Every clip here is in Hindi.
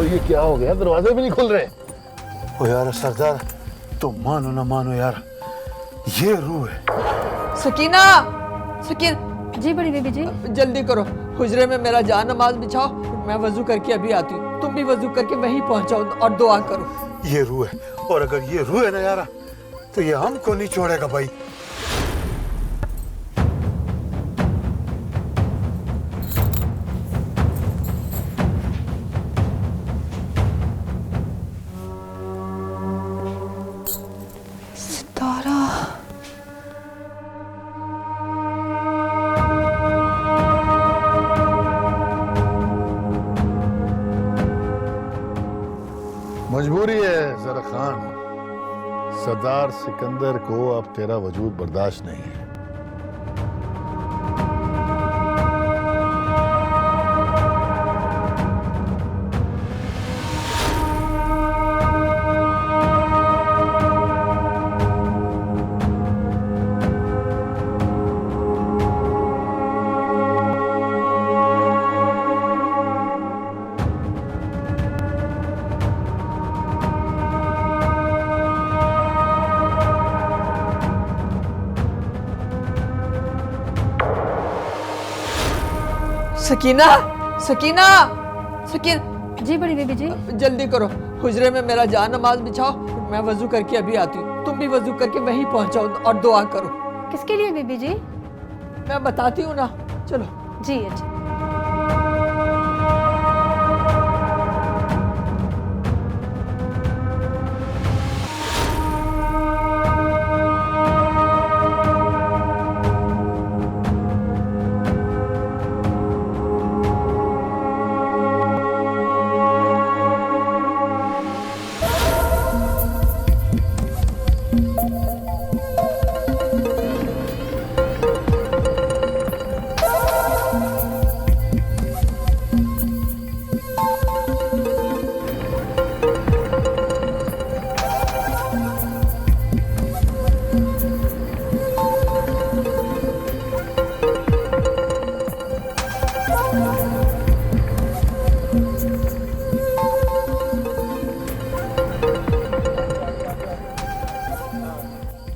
ये क्या हो गया, दरवाजे भी नहीं खुल रहे। ओ यार सरदार, तुम मानो ना मानो यार, ये रूह है। सकीना, जी बड़ी बीबी जी। जल्दी करो, हुजरे में मेरा जान नमाज बिछाओ, मैं वजू करके अभी आती हूँ। तुम भी वजू करके वहीं पहुंचाओ और दुआ करो। ये रूह है, और अगर ये रूह है ना यार, तो ये हमको नहीं छोड़ेगा भाई। मजबूरी है जरा खान, सरदार सिकंदर को अब तेरा वजूद बर्दाश्त नहीं है। सकीना, सकीना, जी बड़ी बीबी जी। जल्दी करो, हुजरे में मेरा जान नमाज बिछाओ, मैं वजू करके अभी आती हूँ। तुम भी वजू करके वहीं पहुंचाओ और दुआ करो। किसके लिए बीबी जी? मैं बताती हूँ ना, चलो। जी अच्छा।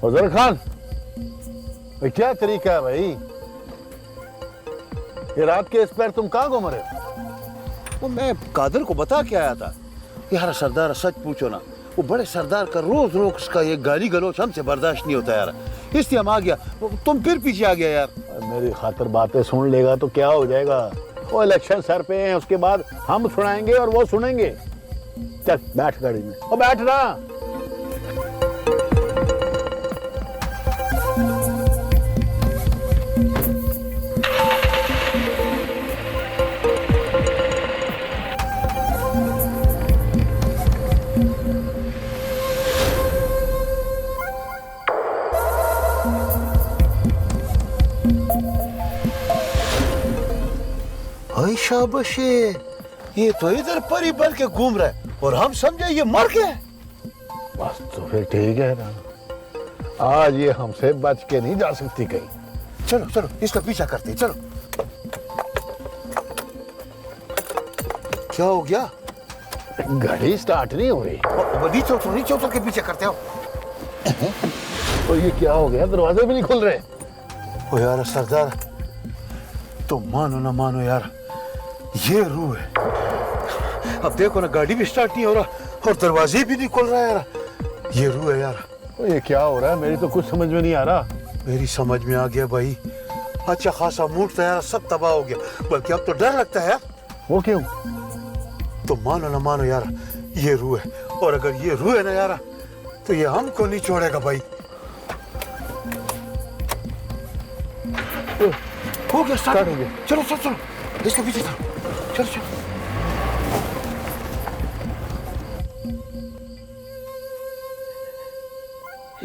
फजल खान, ये क्या तरीका है भाई? ये रात के इस पैर तुम कहाँ घूम रहे हो? वो मैं कादर को बता के आया था। यार सरदार सच पूछो ना, वो बड़े सरदार का रोज रोज उसका ये गाली गलौज हमसे बर्दाश्त नहीं होता यार, इसलिए हम आ गया। तुम फिर पीछे आ गया यार। मेरी खातिर बातें सुन लेगा तो क्या हो जाएगा? वो इलेक्शन सर पे हैं, उसके बाद हम सुनाएंगे और वो सुनेंगे। चल बैठ गाड़ी में, और बैठ ना। हाय शाबाश, ये तो इधर परी बन के घूम रहा है और हम समझे ये मर गया। बस तो फिर ठीक है ना, आज ये हमसे बच के नहीं जा सकती कहीं। चलो चलो इसका पीछा करते हैं, चलो। क्या हो गया? गाड़ी स्टार्ट नहीं हो रही। नीचे उतर के पीछे करते हो। तो ये क्या हो गया, दरवाजे भी नहीं खुल रहे। ओ यार सरदार, तुम मानो ना मानो यार, ये रूह है। अब देखो ना, गाड़ी भी स्टार्ट नहीं हो रहा और दरवाजे भी नहीं खुल रहा यार। ये रूह है यार। तो ये क्या हो रहा है, मेरी तो कुछ समझ में नहीं आ रहा। मेरी समझ में आ गया भाई, अच्छा खासा मूड था यार, सब तबाह हो गया। बल्कि अब तो डर लगता है यार। वो क्यों? तो मानो ना मानो यार, ये रूह है, और अगर ये रूह है ना यार, तो ये हमको नहीं छोड़ेगा भाई। हो गया, स्टार्ट हो गया। चलो चलो चलो, इसके पीछे चलो, चलो चलो।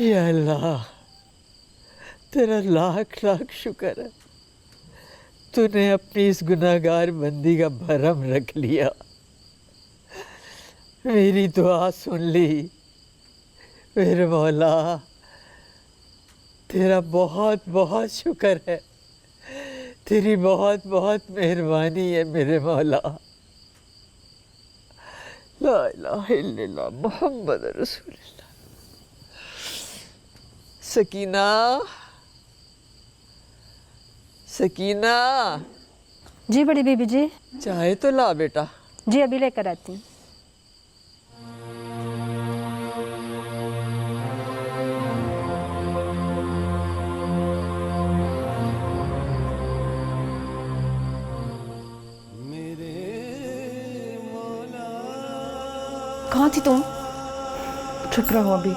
या अल्लाह, तेरा लाख लाख शुक्र है, तूने अपनी इस गुनाहगार बंदी का भरम रख लिया, मेरी दुआ सुन ली। मेरे मौला, तेरा बहुत बहुत शुक्र है, तेरी बहुत बहुत मेहरबानी है मेरे मौला। ला इलाहा इल्लल्लाह मोहम्मद रसूलुल्लाह। सकीना, सकीना, जी बड़ी बीबी जी। चाय तो ला बेटा। जी अभी लेकर आती हूँ। कहाँ थी तुम? चुप रहो अभी।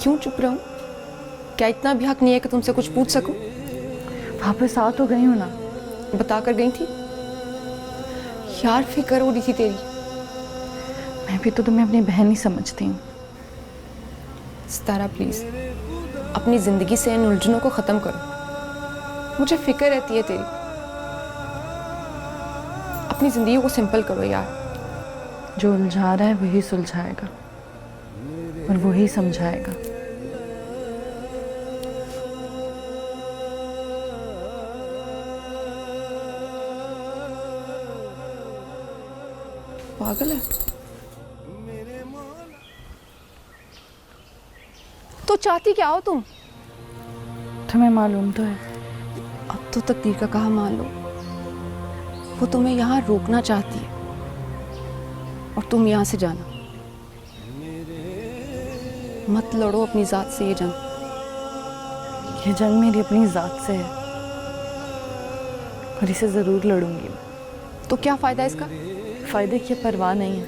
क्यों चुप रहूं? क्या इतना भी हक नहीं है कि तुमसे कुछ पूछ सकूं? वापस आ तो गई हूँ ना। बता कर गई थी। यार फिक्र हो रही थी तेरी। मैं भी तो तुम्हें अपनी बहन ही समझती हूँ। सितारा प्लीज अपनी जिंदगी से इन उलझनों को खत्म करो। मुझे फिक्र रहती है तेरी। अपनी जिंदगी को सिंपल करो यार। जो उलझा रहा है वही सुलझाएगा और वही समझाएगा। पागल है। तो चाहती क्या हो तुम? तुम्हें मालूम तो है। अब तो तकदीर का कहा मान लो। वो तुम्हें यहाँ रोकना चाहती है और तुम यहाँ से जाना। मत लड़ो अपनी जात से ये जंग। ये जंग मेरी अपनी जात से है और इसे ज़रूर लड़ूंगी मैं। तो क्या फ़ायदा इसका? फ़ायदे की परवाह नहीं है।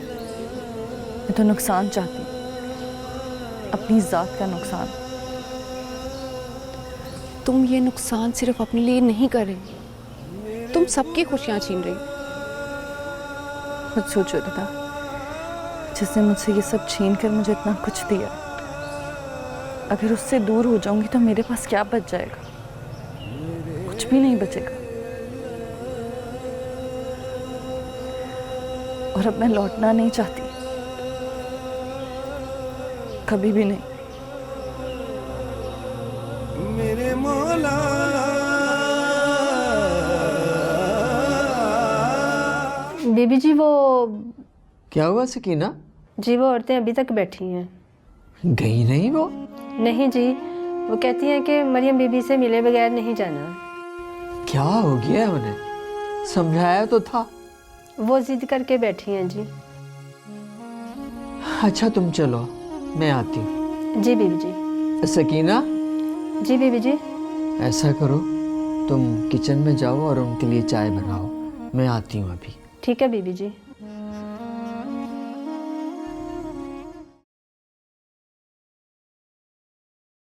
मैं तो नुकसान चाहती हूँ, अपनी जात का नुकसान। तुम ये नुकसान सिर्फ अपने लिए नहीं कर रही, तुम सबकी खुशियाँ छीन रही। खुद सोचो दादा, जिसने मुझसे ये सब छीन कर मुझे इतना कुछ दिया, अगर उससे दूर हो जाऊंगी तो मेरे पास क्या बच जाएगा? कुछ भी नहीं बचेगा। और अब मैं लौटना नहीं चाहती, कभी भी नहीं। मेरे मौला बीबी जी वो क्या हुआ सकीना? जी वो औरतें अभी तक बैठी हैं। गई नहीं वो? नहीं जी, वो कहती हैं कि मरियम बीबी से मिले बगैर नहीं जाना। क्या हो गया उन्हें? समझाया तो था। वो जिद करके बैठी हैं जी। अच्छा तुम चलो, मैं आती हूँ। जी बीबी जी। सकीना, जी बीबी जी। ऐसा करो तुम किचन में जाओ और उनके लिए चाय बनाओ, मैं आती हूँ अभी। ठीक है बीबी जी।